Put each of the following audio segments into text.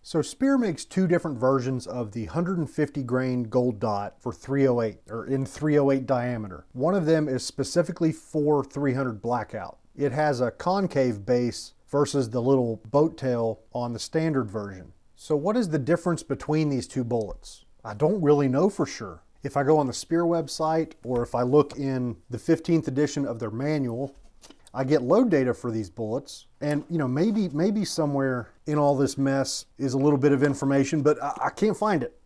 So Speer makes two different versions of the 150 grain gold dot for 308, or in 308 diameter. One of them is specifically for 300 Blackout. It has a concave base versus the little boat tail on the standard version. So what is the difference between these two bullets? I don't really know for sure. If I go on the Speer website, or if I look in the 15th edition of their manual, I get load data for these bullets, and maybe somewhere in all this mess is a little bit of information, but I can't find it.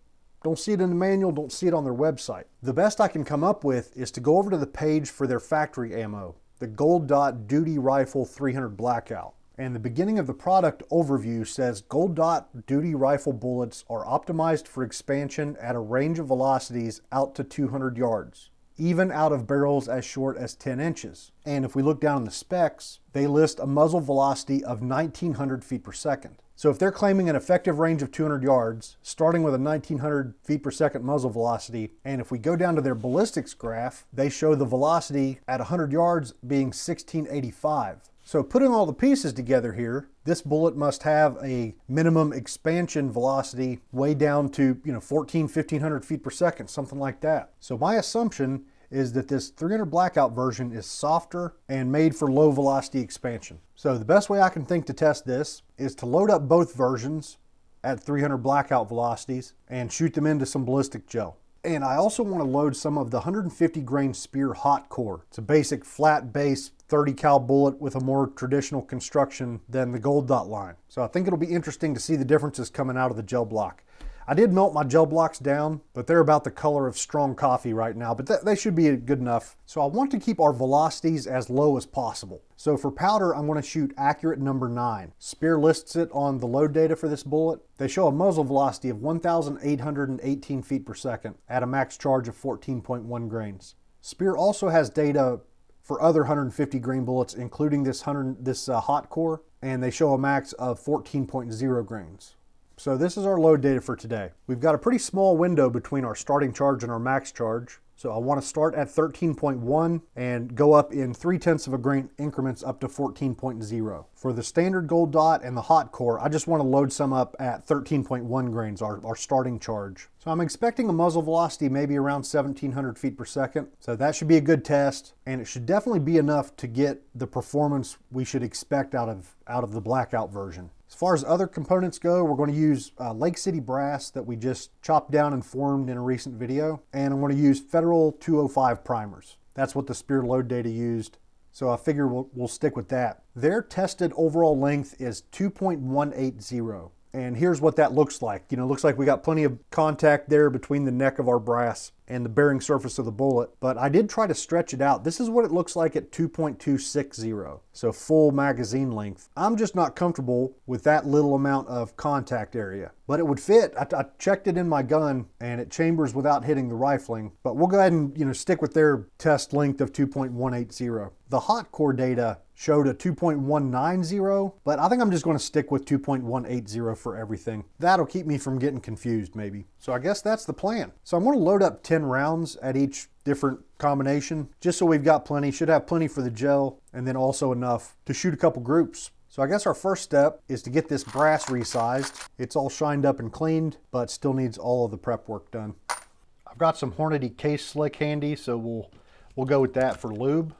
Don't see it in the manual, don't see it on their website. The best I can come up with is to go over to the page for their factory ammo, the Gold Dot Duty Rifle 300 Blackout. And the beginning of the product overview says Gold Dot Duty Rifle bullets are optimized for expansion at a range of velocities out to 200 yards. Even out of barrels as short as 10 inches. And if we look down in the specs, they list a muzzle velocity of 1900 feet per second. So if they're claiming an effective range of 200 yards, starting with a 1900 feet per second muzzle velocity, and if we go down to their ballistics graph, they show the velocity at 100 yards being 1685. So putting all the pieces together here, this bullet must have a minimum expansion velocity way down to 1500 feet per second, something like that. So my assumption is that this 300 Blackout version is softer and made for low velocity expansion. So the best way I can think to test this is to load up both versions at 300 Blackout velocities and shoot them into some ballistic gel. And I also want to load some of the 150 grain Speer hot core. It's a basic flat base 30 cal bullet with a more traditional construction than the Gold Dot line. So I think it'll be interesting to see the differences coming out of the gel block. I did melt my gel blocks down, but they're about the color of strong coffee right now, but they should be good enough. So I want to keep our velocities as low as possible. So for powder, I'm going to shoot accurate number 9. Speer lists it on the load data for this bullet. They show a muzzle velocity of 1,818 feet per second at a max charge of 14.1 grains. Speer also has data for other 150 grain bullets, including this hot core, and they show a max of 14.0 grains. So this is our load data for today. We've got a pretty small window between our starting charge and our max charge. So I want to start at 13.1 and go up in 0.3 of a grain increments up to 14.0. For the standard Gold Dot and the hot core, I just want to load some up at 13.1 grains, our starting charge. So I'm expecting a muzzle velocity maybe around 1,700 feet per second. So that should be a good test, and it should definitely be enough to get the performance we should expect out of the Blackout version. As far as other components go, we're going to use Lake City brass that we just chopped down and formed in a recent video. And I'm going to use Federal 205 primers. That's what the Speer load data used. So I figure we'll stick with that. Their tested overall length is 2.180. And here's what that looks like. It looks like we got plenty of contact there between the neck of our brass and the bearing surface of the bullet, but I did try to stretch it out. This is what it looks like at 2.260, so full magazine length. I'm just not comfortable with that little amount of contact area, but it would fit. I checked it in my gun and it chambers without hitting the rifling, but we'll go ahead and stick with their test length of 2.180. The hot core data showed a 2.190, but I think I'm just going to stick with 2.180 for everything. That'll keep me from getting confused maybe. So I guess that's the plan. So I'm going to load up 10 rounds at each different combination, just so we've got plenty. Should have plenty for the gel, and then also enough to shoot a couple groups. So I guess our first step is to get this brass resized. It's all shined up and cleaned, but still needs all of the prep work done. I've got some Hornady case slick handy, so we'll go with that for lube.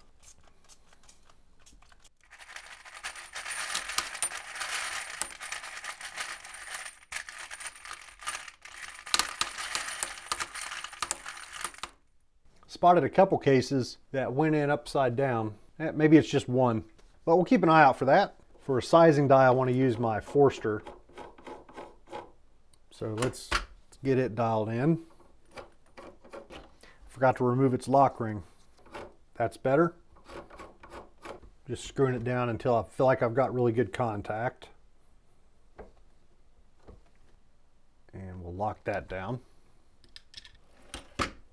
Spotted a couple cases that went in upside down. Maybe it's just one, but we'll keep an eye out for that. For a sizing die, I want to use my Forster. So let's get it dialed in. Forgot to remove its lock ring. That's better. Just screwing it down until I feel like I've got really good contact. And we'll lock that down.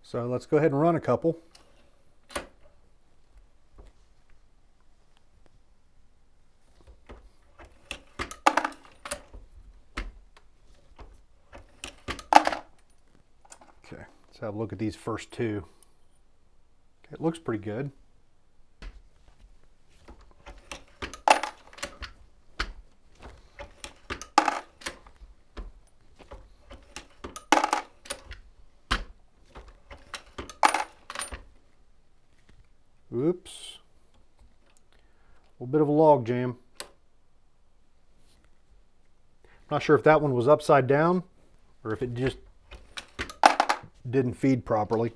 So let's go ahead and run a couple. Okay, let's have a look at these first two. Okay, it looks pretty good. Oops. A little bit of a log jam. Not sure if that one was upside down or if it just didn't feed properly.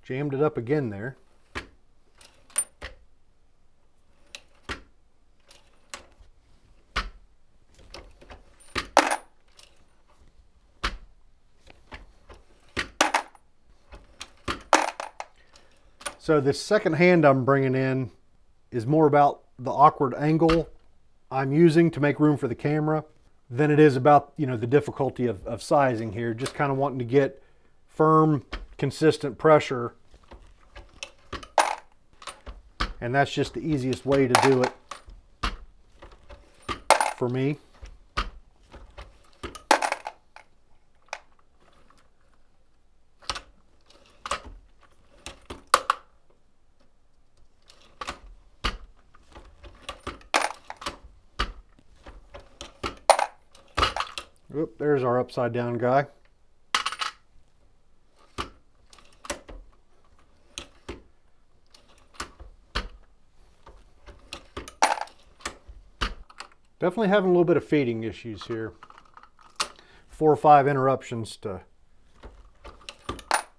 Jammed it up again there. So this second hand I'm bringing in is more about the awkward angle I'm using to make room for the camera than it is about, you know, the difficulty of sizing here. Just kind of wanting to get firm, consistent pressure. And that's just the easiest way to do it for me. Oop, there's our upside down guy. Definitely having a little bit of feeding issues here. 4 or 5 interruptions to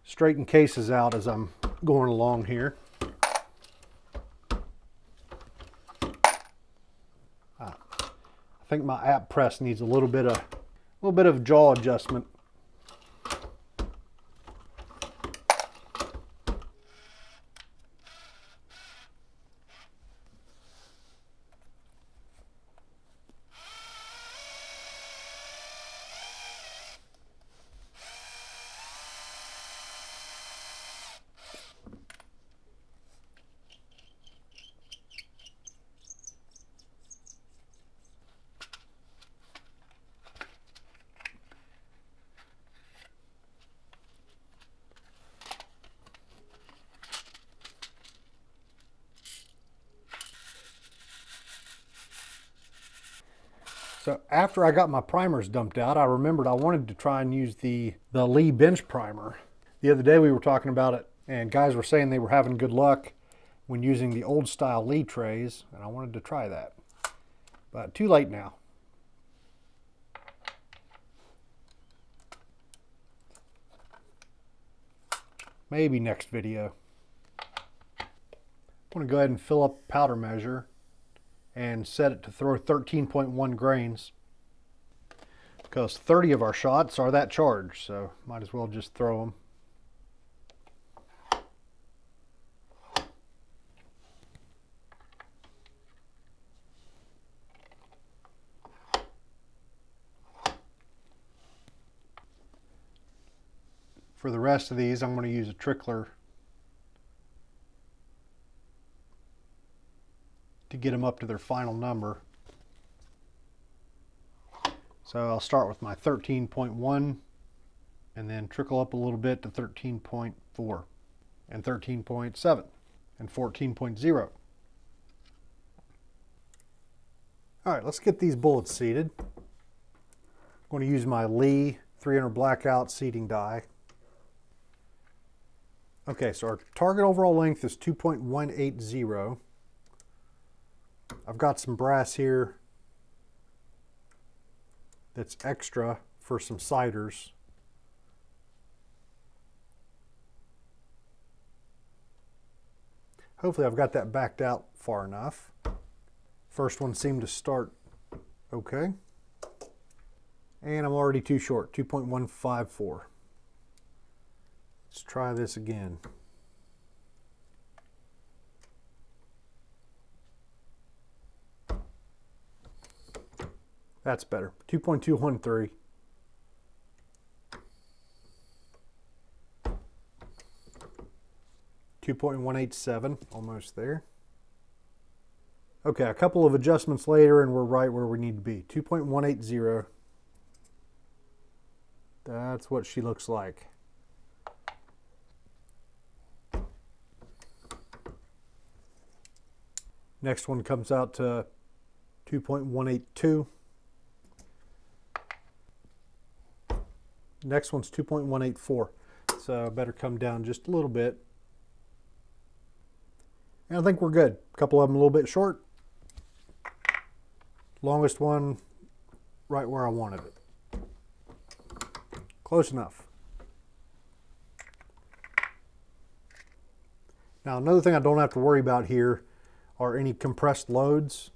straighten cases out as I'm going along here. I think my app press needs a little bit of jaw adjustment. So after I got my primers dumped out, I remembered I wanted to try and use the Lee bench primer. The other day we were talking about it and guys were saying they were having good luck when using the old style Lee trays, and I wanted to try that. But too late now. Maybe next video. I'm going to go ahead and fill up powder measure and set it to throw 13.1 grains because 30 of our shots are that charge, so might as well just throw them. For the rest of these, I'm going to use a trickler to get them up to their final number. So I'll start with my 13.1 and then trickle up a little bit to 13.4 and 13.7 and 14.0. All right, let's get these bullets seated. I'm going to use my Lee 300 Blackout seating die. Okay, so our target overall length is 2.180. I've got some brass here that's extra for some ciders. Hopefully I've got that backed out far enough. First one seemed to start okay. And I'm already too short, 2.154. Let's try this again. That's better. 2.213. .187, almost there. Okay, a couple of adjustments later and we're right where we need to be. 2.180. That's what she looks like. Next one comes out to 2.182. Next one's 2.184. So I better come down just a little bit. And I think we're good. A couple of them a little bit short. Longest one right where I wanted it. Close enough. Now another thing I don't have to worry about here are any compressed loads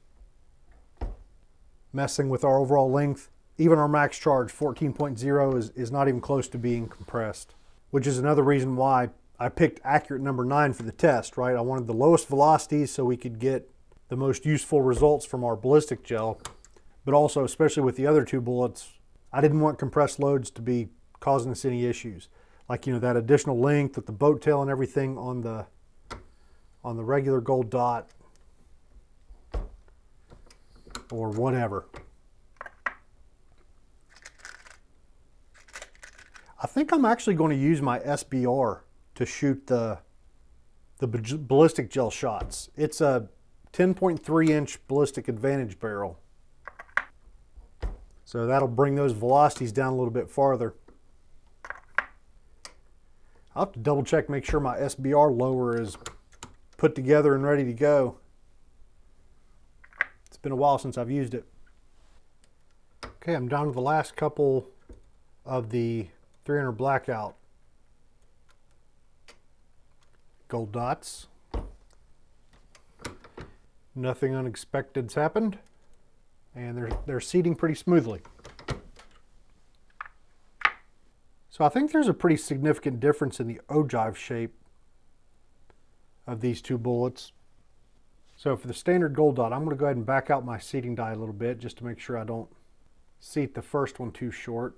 messing with our overall length. Even our max charge 14.0 is not even close to being compressed, which is another reason why I picked accurate number 9 for the test, right? I wanted the lowest velocities so we could get the most useful results from our ballistic gel, but also, especially with the other two bullets, I didn't want compressed loads to be causing us any issues. Like, you know, that additional length with the boat tail and everything on the regular Gold Dot or whatever. I think I'm actually going to use my SBR to shoot the ballistic gel shots. It's a 10.3 inch ballistic advantage barrel. So that'll bring those velocities down a little bit farther. I'll have to double check, make sure my SBR lower is put together and ready to go. It's been a while since I've used it. Okay, I'm down to the last couple of the 300 Blackout Gold Dots. Nothing unexpected's happened, and they're seating pretty smoothly. So I think there's a pretty significant difference in the ogive shape of these two bullets. So for the standard Gold Dot, I'm going to go ahead and back out my seating die a little bit just to make sure I don't seat the first one too short.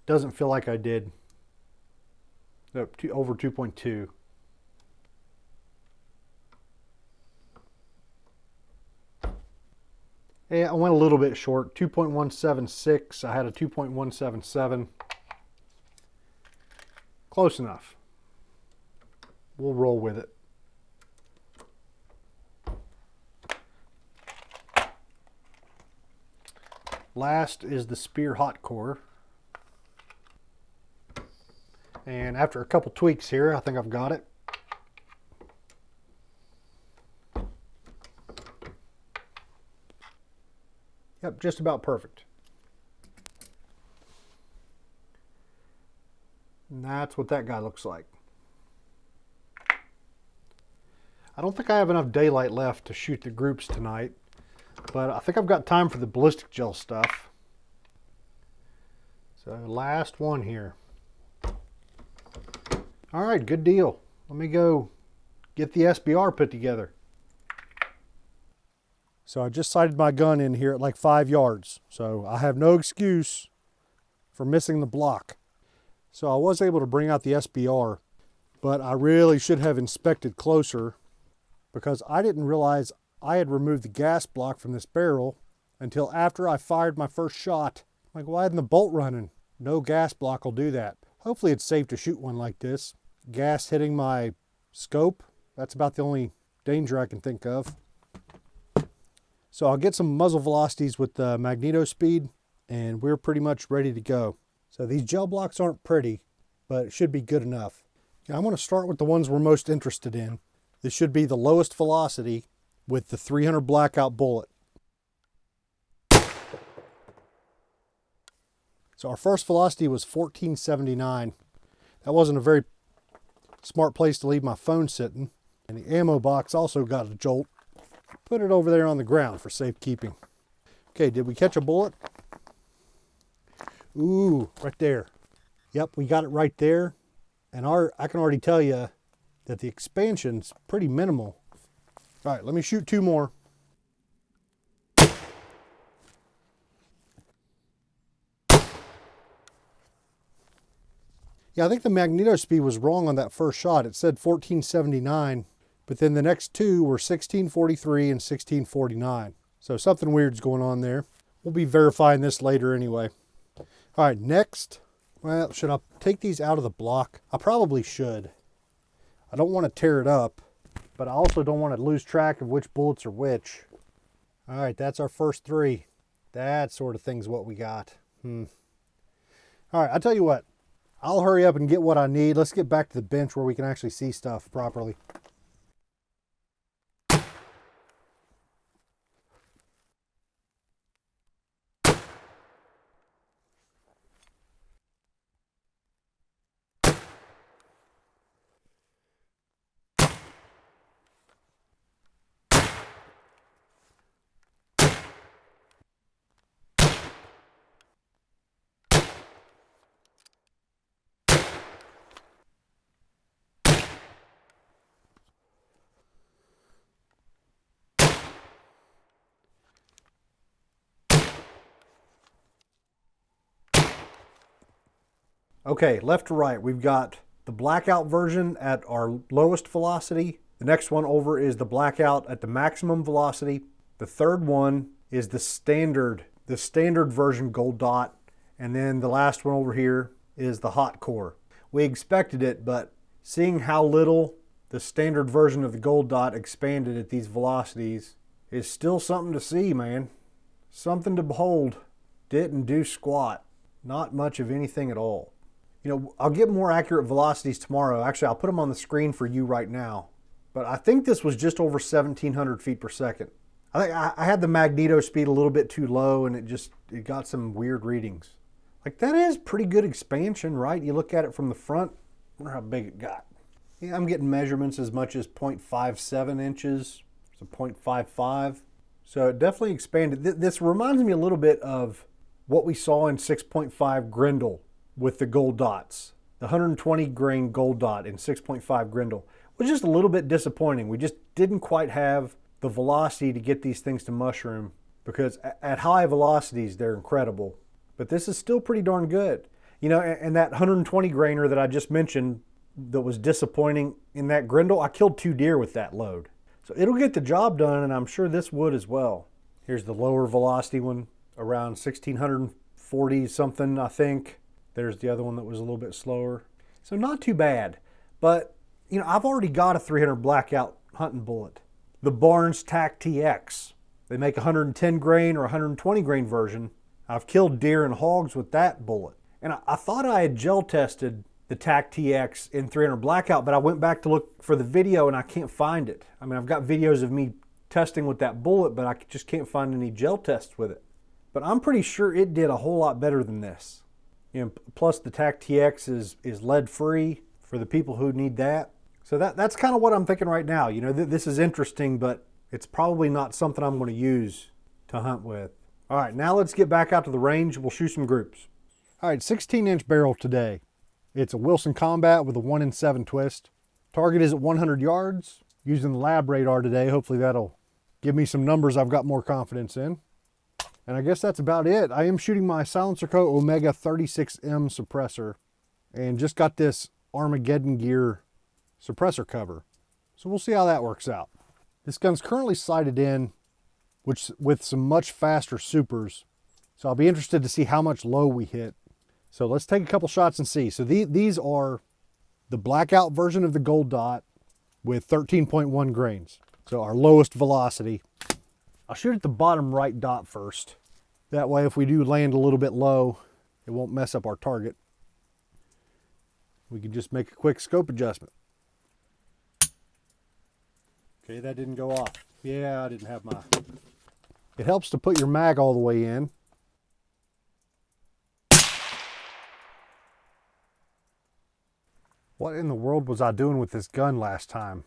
Doesn't feel like I did. Nope, over 2.2. Yeah, I went a little bit short. 2.176. I had a 2.177. Close enough. We'll roll with it. Last is the Speer Hot Core. And after a couple tweaks here, I think I've got it. Yep, just about perfect. And that's what that guy looks like. I don't think I have enough daylight left to shoot the groups tonight, but I think I've got time for the ballistic gel stuff. So last one here. All right, good deal. Let me go get the SBR put together. So I just sighted my gun in here at like 5 yards. So I have no excuse for missing the block. So I was able to bring out the SBR, but I really should have inspected closer because I didn't realize I had removed the gas block from this barrel until after I fired my first shot. I'm like, why isn't the bolt running? No gas block will do that. Hopefully it's safe to shoot one like this. Gas hitting my scope, that's about the only danger I can think of. So I'll get some muzzle velocities with the magneto speed and we're pretty much ready to go. So these gel blocks aren't pretty, but it should be good enough. Now I'm going to start with the ones we're most interested in. This should be the lowest velocity with the 300 Blackout bullet. So our first velocity was 1479. That wasn't a very smart place to leave my phone sitting. And the ammo box also got a jolt. Put it over there on the ground for safekeeping. Okay, did we catch a bullet? Ooh, right there. Yep, we got it right there. And I can already tell you that the expansion's pretty minimal. All right, let me shoot 2 more. Yeah, I think the magneto speed was wrong on that first shot. It said 1479, but then the next 2 were 1643 and 1649. So something weird's going on there. We'll be verifying this later anyway. All right, next, Well, should I take these out of the block? I probably should. I don't want to tear it up, but I also don't want to lose track of which bullets are which. All right, that's our first 3. That sort of thing's what we got. All right, I'll tell you what. I'll hurry up and get what I need. Let's get back to the bench where we can actually see stuff properly. Okay, left to right, we've got the Blackout version at our lowest velocity. The next one over is the Blackout at the maximum velocity. The third one is the standard version Gold Dot. And then the last one over here is the Hot Core. We expected it, but seeing how little the standard version of the Gold Dot expanded at these velocities is still something to see, man. Something to behold. Didn't do squat. Not much of anything at all. You know, I'll get more accurate velocities tomorrow. Actually, I'll put them on the screen for you right now. But I think this was just over 1,700 feet per second. I think I had the magneto speed a little bit too low, and it got some weird readings. Like, that is pretty good expansion, right? You look at it from the front, I wonder how big it got. Yeah, I'm getting measurements as much as 0.57 inches, so 0.55. So it definitely expanded. This reminds me a little bit of what we saw in 6.5 Grendel with the Gold Dots. The 120 grain Gold Dot in 6.5 Grendel was just a little bit disappointing. We just didn't quite have the velocity to get these things to mushroom, because at high velocities they're incredible. But this is still pretty darn good. You know, and that 120 grainer that I just mentioned that was disappointing in that Grendel, I killed 2 deer with that load. So it'll get the job done, and I'm sure this would as well. Here's the lower velocity one, around 1,640 something, I think. There's the other one that was a little bit slower. So not too bad. But, you know, I've already got a 300 Blackout hunting bullet. The Barnes TAC TX. They make a 110 grain or 120 grain version. I've killed deer and hogs with that bullet. And I thought I had gel tested the TAC TX in 300 Blackout, but I went back to look for the video and I can't find it. I mean, I've got videos of me testing with that bullet, but I just can't find any gel tests with it. But I'm pretty sure it did a whole lot better than this. You know, plus the TAC TX is lead free for the people who need that. So that's kind of what I'm thinking right now. You know, this is interesting, but it's probably not something I'm going to use to hunt with. All right, now let's get back out to the range. We'll shoot some groups. All right, 16-inch barrel today. It's a Wilson Combat with a 1 in 7 twist. Target is at 100 yards. Using the lab radar today. Hopefully that'll give me some numbers I've got more confidence in. And I guess that's about it. I am shooting my Silencer Co. Omega 36M suppressor and just got this Armageddon Gear suppressor cover. So we'll see how that works out. This gun's currently sighted in with some much faster supers. So I'll be interested to see how much low we hit. So let's take a couple shots and see. So these are the Blackout version of the Gold Dot with 13.1 grains. So our lowest velocity. I'll shoot at the bottom right dot first. That way, if we do land a little bit low, it won't mess up our target. We can just make a quick scope adjustment. Okay, that didn't go off. Yeah, I didn't have my... It helps to put your mag all the way in. What in the world was I doing with this gun last time?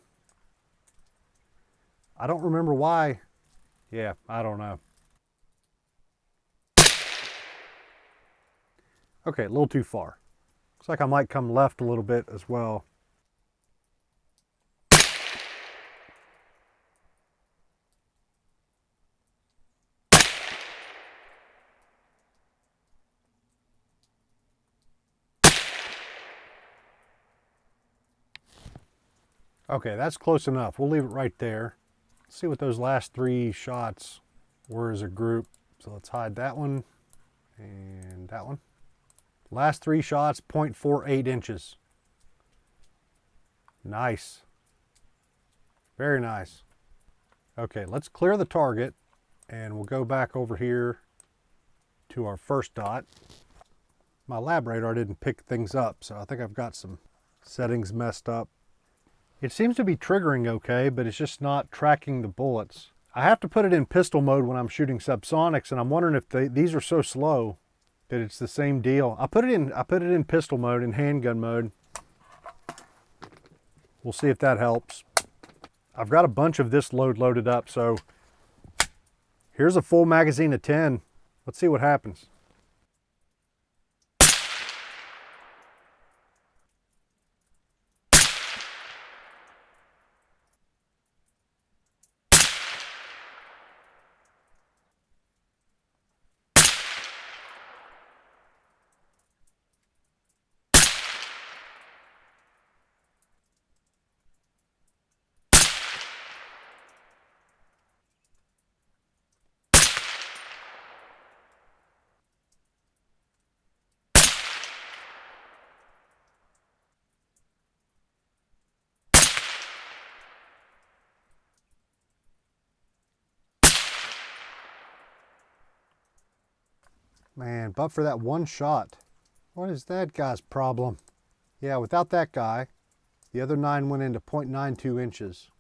I don't remember why. Yeah, I don't know. Okay, a little too far. Looks like I might come left a little bit as well. Okay, that's close enough. We'll leave it right there. Let's see what those last 3 shots were as a group. So let's hide that one and that one. Last 3 shots, 0.48 inches. Nice. Very nice. Okay, let's clear the target and we'll go back over here to our first dot. My lab radar didn't pick things up, so I think I've got some settings messed up. It seems to be triggering okay, but it's just not tracking the bullets. I have to put it in pistol mode when I'm shooting subsonics, and I'm wondering if these are so slow that it's the same deal. I put it in pistol mode, in handgun mode. We'll see if that helps. I've got a bunch of this loaded up, so here's a full magazine of 10. Let's see what happens. Man, but for that one shot. What is that guy's problem? Yeah, without that guy, the other 9 went into 0.92 inches.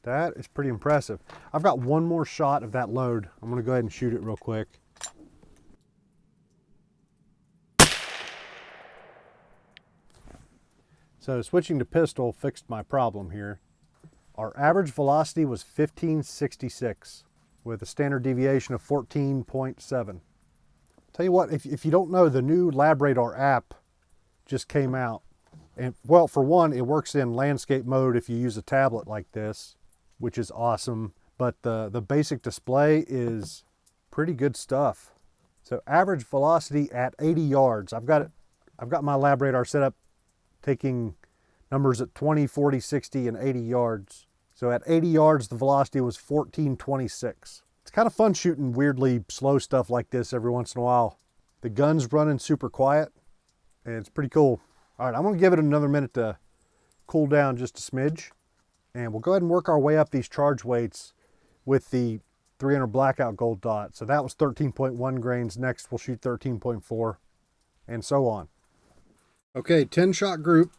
That is pretty impressive. I've got one more shot of that load. I'm gonna go ahead and shoot it real quick. So switching to pistol fixed my problem here. Our average velocity was 1566 with a standard deviation of 14.7. Tell you what, if you don't know, the new LabRadar app just came out. And well, for one, it works in landscape mode if you use a tablet like this, which is awesome. But the basic display is pretty good stuff. So average velocity at 80 yards. I've got my LabRadar set up taking numbers at 20, 40, 60, and 80 yards. So at 80 yards, the velocity was 1426. It's kind of fun shooting weirdly slow stuff like this every once in a while. The gun's running super quiet, and it's pretty cool. All right, I'm gonna give it another minute to cool down just a smidge, and we'll go ahead and work our way up these charge weights with the 300 Blackout Gold Dot. So that was 13.1 grains. Next, we'll shoot 13.4, and so on. Okay, 10 shot group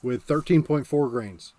with 13.4 grains.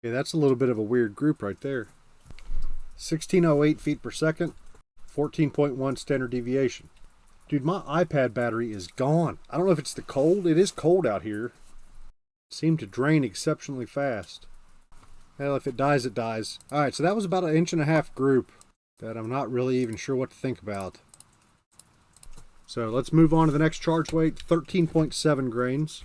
Okay, that's a little bit of a weird group right there. 1608 feet per second, 14.1 standard deviation. Dude, my iPad battery is gone. I don't know if it's the cold. It is cold out here. It seemed to drain exceptionally fast. Well, if it dies, it dies. All right, so that was about 1.5 inch group that I'm not really even sure what to think about. So let's move on to the next charge weight, 13.7 grains.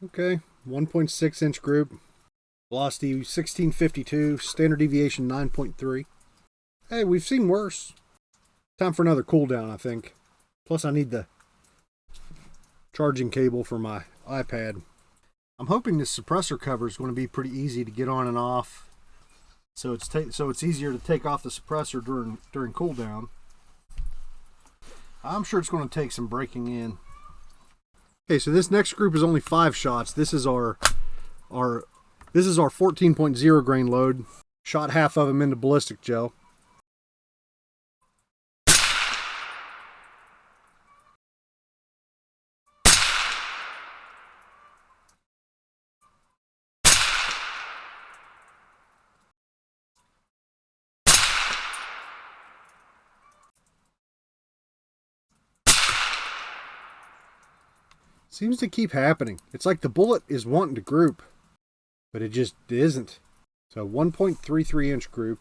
Okay, 1.6 inch group, velocity 1652, standard deviation 9.3. Hey, we've seen worse. Time for another cooldown, I think. Plus I need the charging cable for my iPad. I'm hoping this suppressor cover is going to be pretty easy to get on and off. So it's easier to take off the suppressor during cooldown. I'm sure it's going to take some breaking in. Okay, so this next group is only 5 shots. This is our 14.0 grain load. Shot half of them into ballistic gel. Seems to keep happening. It's like the bullet is wanting to group, but it just isn't. So 1.33 inch group.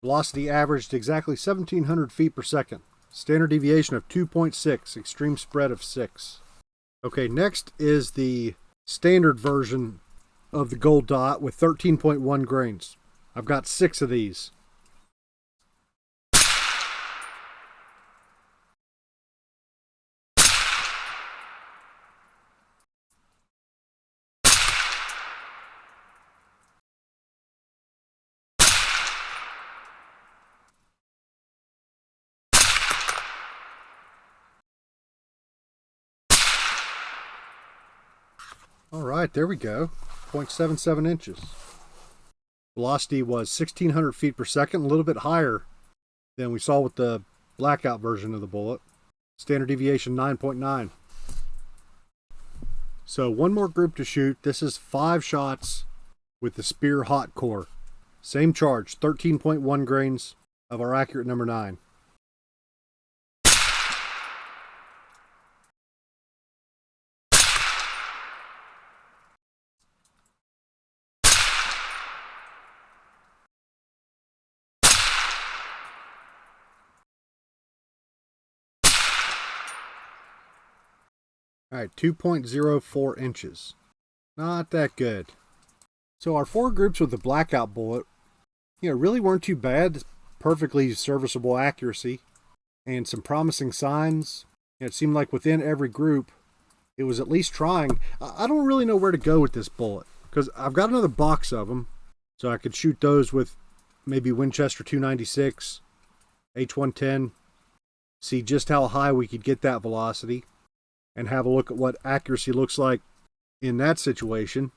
Velocity averaged exactly 1,700 feet per second. Standard deviation of 2.6. Extreme spread of 6. Okay, next is the standard version of the Gold Dot with 13.1 grains. I've got 6 of these. All right, there we go. 0.77 inches. Velocity was 1,600 feet per second, a little bit higher than we saw with the Blackout version of the bullet. Standard deviation 9.9. So one more group to shoot. This is 5 shots with the Speer Hot Core. Same charge, 13.1 grains of our accurate number 9. All right, 2.04 inches. Not that good. So our 4 groups with the Blackout bullet, really weren't too bad. Perfectly serviceable accuracy and some promising signs. It seemed like within every group, it was at least trying. I don't really know where to go with this bullet because I've got another box of them, so I could shoot those with maybe Winchester 296, H110, see just how high we could get that velocity, and have a look at what accuracy looks like in that situation.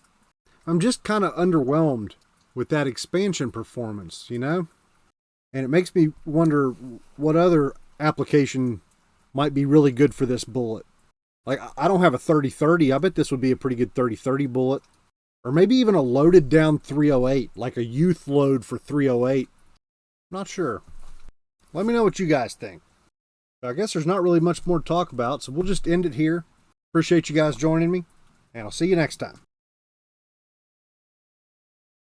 I'm just kind of underwhelmed with that expansion performance, And it makes me wonder what other application might be really good for this bullet. Like, I don't have a 30-30. I bet this would be a pretty good 30-30 bullet. Or maybe even a loaded down 308, like a youth load for 308. Not sure. Let me know what you guys think. I guess there's not really much more to talk about, so we'll just end it here. Appreciate you guys joining me, and I'll see you next time.